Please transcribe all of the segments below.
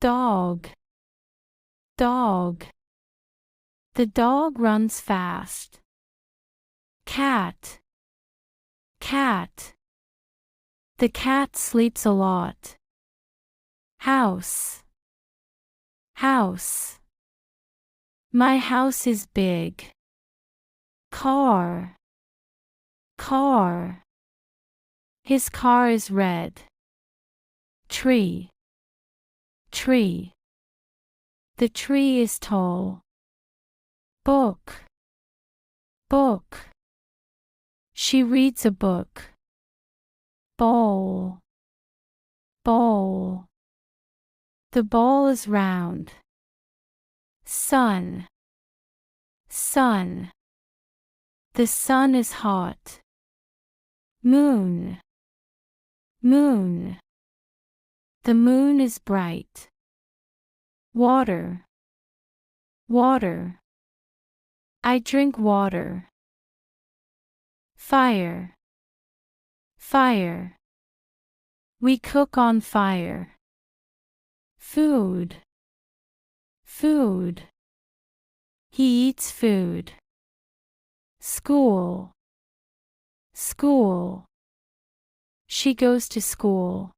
Dog, dog. The dog runs fast. Cat, cat. The cat sleeps a lot. House, house. My house is big. Car, car. His car is red. Tree, tree. The tree is tall. Book, book. She reads a book. Ball, ball. The ball is round. Sun, sun. The sun is hot. Moon, moon. The moon is bright. Water, water. I drink water. Fire, fire. We cook on fire. Food, food. He eats food. School, school. She goes to school.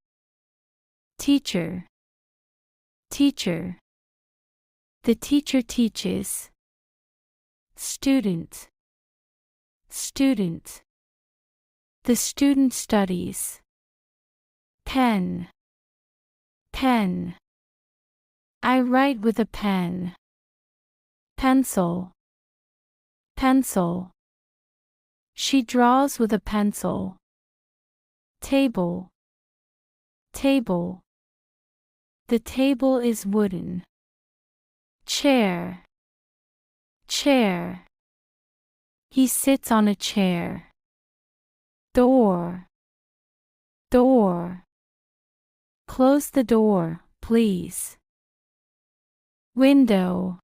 Teacher, teacher. The teacher teaches. Student, student. The student studies. Pen, pen. I write with a pen. Pencil, pencil. She draws with a pencil. Table, table. The table is wooden. Chair, chair. He sits on a chair. Door, door. Close the door, please. Window,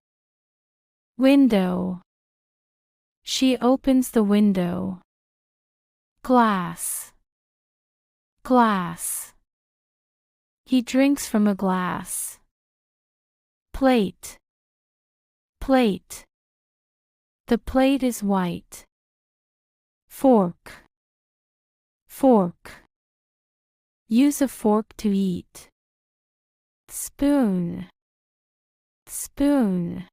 window. She opens the window. Glass, glass. He drinks from a glass. Plate, plate. The plate is white. Fork, fork. Use a fork to eat. Spoon, spoon.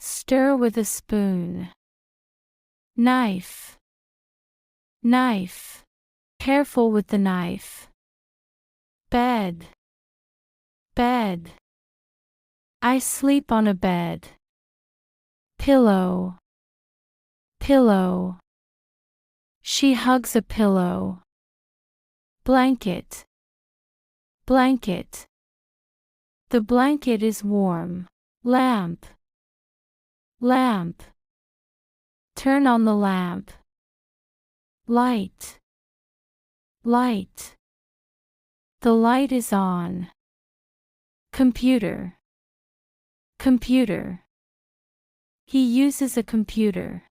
Stir with a spoon. Knife, knife. Careful with the knife. Bed, bed. I sleep on a bed. Pillow, pillow. She hugs a pillow. Blanket, blanket. The blanket is warm. Lamp, lamp. Turn on the lamp. Light, light. The light is on. Computer, computer. He uses a computer.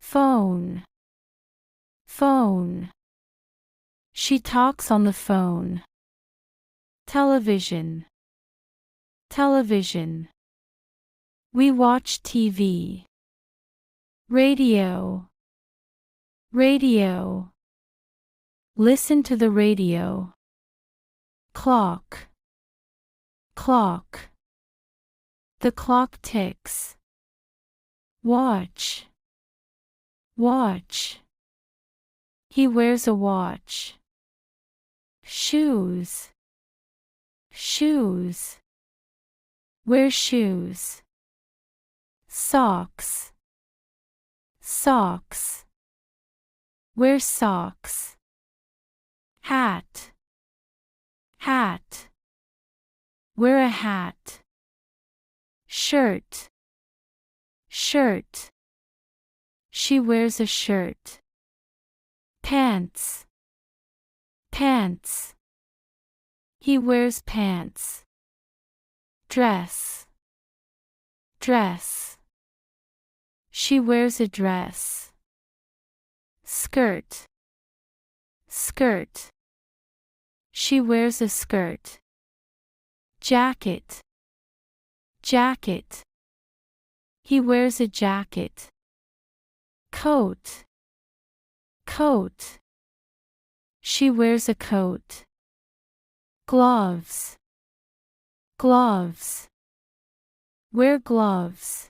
Phone, phone. She talks on the phone. Television, television. We watch TV. Radio, radio. Listen to the radio. Clock, clock. The clock ticks. Watch, watch. He wears a watch. Shoes, shoes. Wear shoes. Socks, socks. Wear socks. Hat, hat. Wear a hat. Shirt, shirt. She wears a shirt. Pants, pants. He wears pants. Dress, dress. She wears a dress. Skirt, skirt. She wears a skirt. Jacket. Jacket. He wears a jacket. Coat. Coat. She wears a coat. Gloves. Gloves. Wear gloves.